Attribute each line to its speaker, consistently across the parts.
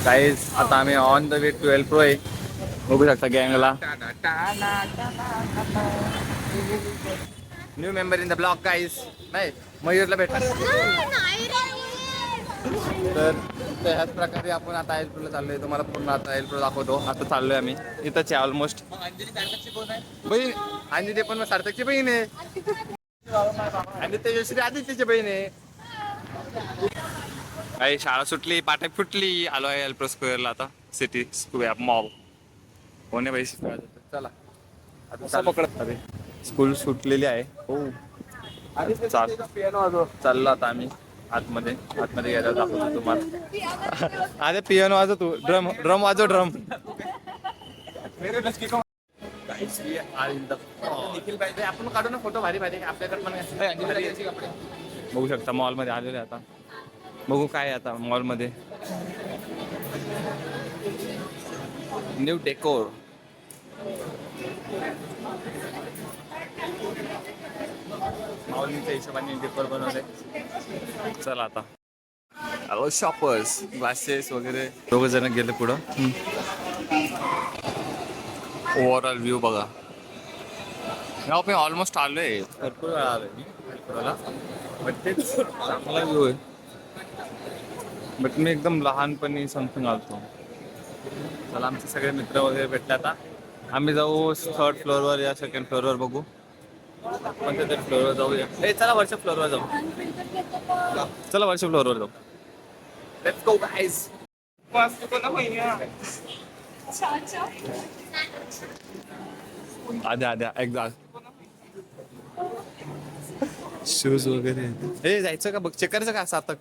Speaker 1: Guys आता आम्ही on the way 12 pro आहे. बघू शकता गँगला. New member in the block guys. नाही मयूरला भेटा. तर ह्याच प्रकारे आपण आता एलप्रोला चाललोय. तुम्हाला पूर्ण आता एलप्रो दाखवतो. आता चाललोय आम्ही इथंच आहे ऑलमोस्ट. बहीण आणि ते पण सार्थकची बहीण आहे आणि तेजश्री आदित्यची बहीण आहे. काही शाळा सुटली, पाटे फुटली. आलो आहे एलप्रो स्क्वेअरला आता. सिटी स्क्वेअर मॉल कोणी पैसे. चला आता पकड. स्कूल सुटलेली आहे. हो चाललो आता आम्ही आतमध्ये गेला दाखवतो तुम्हाला. अरे पियानो वाजव तू. ड्रम वाजव ड्रम. आपण काढू ना फोटो भारी भारी आपल्याकडे पण. बघू शकता मॉल मध्ये आलेले आता. बघू काय आता मॉल मध्ये न्यू डेकोर. माऊलींच्या हिशोबाने डेकोर बनवले. चला आता हॅलो शॉपर्स. ग्लासेस वगैरे दोघं जण गेले पुढं. ओव्हरऑल व्ह्यू बघा. मी ऑलमोस्ट आलोय. भरपूर वेळा आलोय मी बट तेच चांगला व्ह्यू आहे. बट मी एकदम लहानपणी समथिंग आलतो. चला आमचे सगळे मित्र वगैरे भेटले आता. आम्ही जाऊ 3rd फ्लोअरवर या 2nd फ्लोअरवर बघू. कोणत्या तरी फ्लोअरवर जाऊया. चला वरच्या फ्लोअरवर जाऊ. चला वरच्या फ्लोअरवर जाऊ. Let's go guys. आद्या एकदा शूज वगैरे. हे जायचं का बघ. चेक करायचं का सार्थक.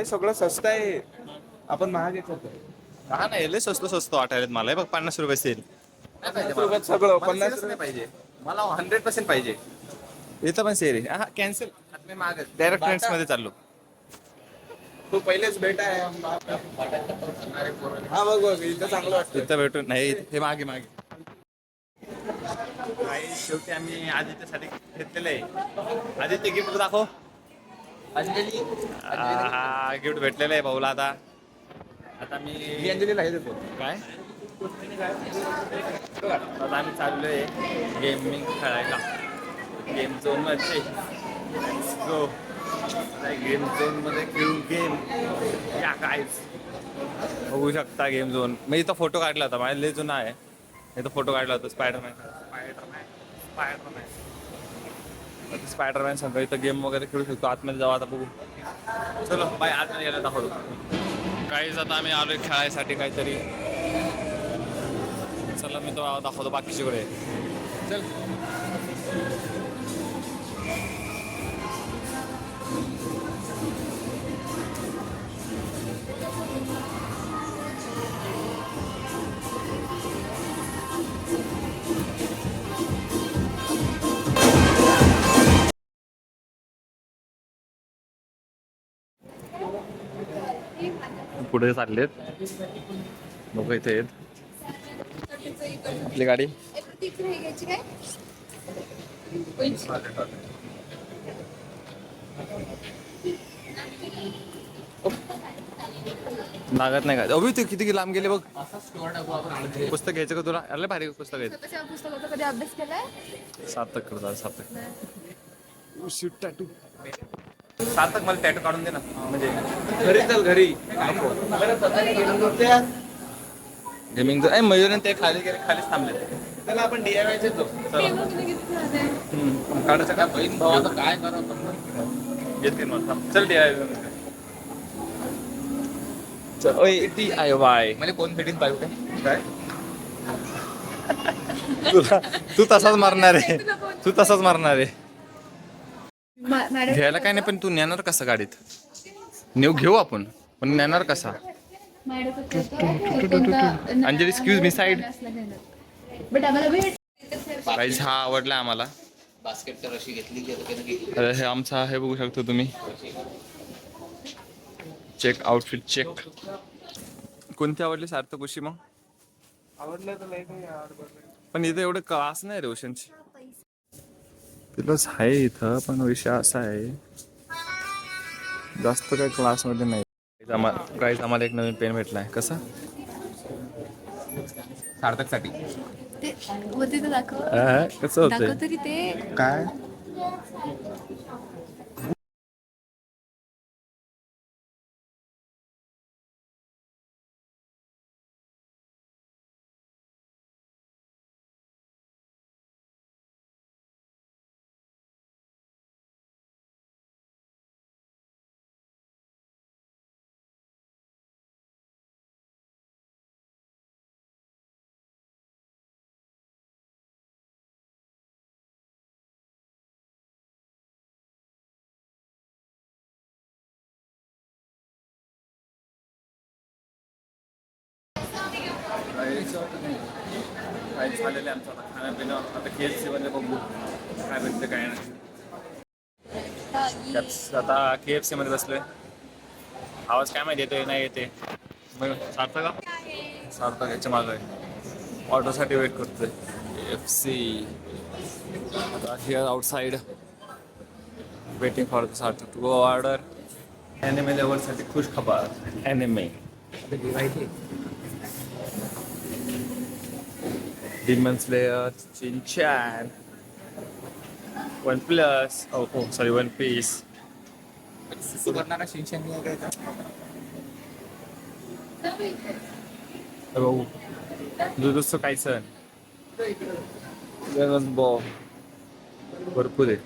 Speaker 2: सगळं स्वस्त आहे. आपण महाग येतो.
Speaker 1: हा नाही लय स्वस्त वाटायला मला. हे बघ 50 रुपये सेल.
Speaker 2: सगळं 50
Speaker 1: नाही पाहिजे मला. 100% पाहिजे. इथं पण सेल आहे. हा कॅन्सल. मी माग डायरेक्ट फ्रेंड्स मध्ये चाललो.
Speaker 2: तू पहिलेच भेट आहे. हा बघ इथं चांगलं वाटतं.
Speaker 1: इथं भेटून नाही. हे मागे शेवटी आम्ही आदित्यसाठी घेतलेलं आहे. आदित्य गिफ्ट दाखव. हा गिफ्ट भेटलेलं आहे भाऊला. आता मी
Speaker 2: अंजलीला हे देतो.
Speaker 1: काय आता आम्ही चाललोय गेमिंग खेळायला. गेम झोन मध्ये गेम झोन मध्ये खेळू गेम. या गाईज बघू शकता गेम झोन. मी इथं फोटो काढला होता. माझ्या लय जुना आहे. इथं फोटो काढला होता स्पायडरमॅन सगळं. इथं गेम वगैरे खेळू शकतो. आतमध्ये जाऊ आता बघू. चलो बाय. आतमध्ये गेला दाखवतो. काहीच आता आम्ही आलोय खेळायसाठी काहीतरी. चला मी तो दाखवतो बाकीच्याकडे. चल पुढे चाललेत लोक. इथे आहेत. आपली गाडी लागत नाही का. अभि ते किती लांब गेले बघ. पुस्तक घ्यायचं का तुला. अरे भारी पुस्तक घ्यायचं. सार्थक करतात. सार्थक मला टॅटू काढून दे ना. म्हणजे
Speaker 2: घरी चल घरी.
Speaker 1: गेमिंग मयूर ते खालीच थांबले.
Speaker 2: त्याला आपण DIY चे
Speaker 1: काढायचं का बहीण भावाचं काय करावं. येते मग चल DIY.
Speaker 2: म्हणजे कोण फिटिंग पाहिजे
Speaker 1: काय तू तसाच मारणार आहे. घ्यायला काय नाही. पण तू नेणार कसा गाडीत. घेऊ आपण पण नेणार कसा. Anjali excuse me side. Guys हा आवडला आम्हाला.
Speaker 3: बास्केटच्या रशी घेतली.
Speaker 1: अरे हे आमचा हे बघू शकतो तुम्ही. Check outfit check. कोणती आवडली सार्थक उशी मग.
Speaker 2: आवडलं तर नाही.
Speaker 1: पण इथे एवढं क्लास नाही रोशनची. तिथंच आहे इथं, पण विषय असा आहे जास्त काही क्लासमध्ये नाही. गाईज आम्हाला एक नवीन पेन भेटलाय. कसा?
Speaker 2: सार्थकसाठी
Speaker 4: ते होते तर दाखव.
Speaker 1: कसं होतंय?
Speaker 4: दाखव तरी ते.
Speaker 2: काय
Speaker 1: काय झालेलं आहे आमचं आता खाण्यापिणं. आता KFC मध्ये बघू काय भेटतं काय नाही. त्यात आता KFC मध्ये बसलोय. आवाज काय माहिती येतोय नाही येते. मग सार्थक का? सार्थक याच्या मागं आहे. ऑर्डरसाठी वेट करतोय. KFC आता here outside waiting for the Sarthak to go order. Anime लेवलसाठी खुश खबर. Anime Demon Slayer, Shin-chan, One Plus, sorry, One Piece.
Speaker 2: करणारा शिक्षण
Speaker 1: Jujutsu Kaisen, Dragon Ball, भरपूर आहे.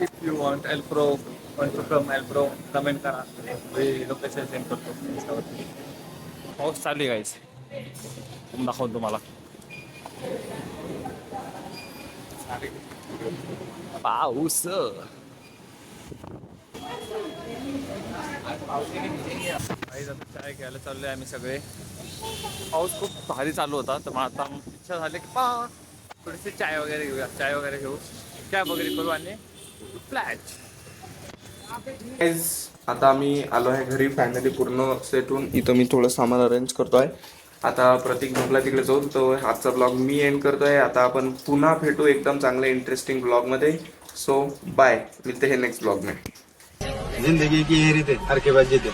Speaker 1: If you want L-Pro, want to come L-Pro, comment करा. मी location send करतो. पाऊस चालू आहे गाईस. दाखवतो तुम्हाला. पाऊस चाय घ्यायला चाललोय आम्ही सगळे. पाऊस खूप भारी चालू होता, तर मग आता इच्छा झाली की थोडीशी चाय वगैरे घेऊया. चाय वगैरे घेऊ, कॅब वगैरे करू आणि फ्लॅट.
Speaker 2: आता आम्ही आलो आहे घरी फॅमिली पूर्ण सेट होऊन. इथं मी थोडं सामान अरेंज करतोय. आता प्रतीक झोपला तिकडे जाऊन, तो आजचा ब्लॉग मी एंड करतोय. आता आपण पुन्हा भेटू एकदम चांगल्या इंटरेस्टिंग ब्लॉगमध्ये. सो बाय, मिळते हे नेक्स्ट ब्लॉग में.
Speaker 5: जिंदगी की ये रीत है, हर के बाद जीते.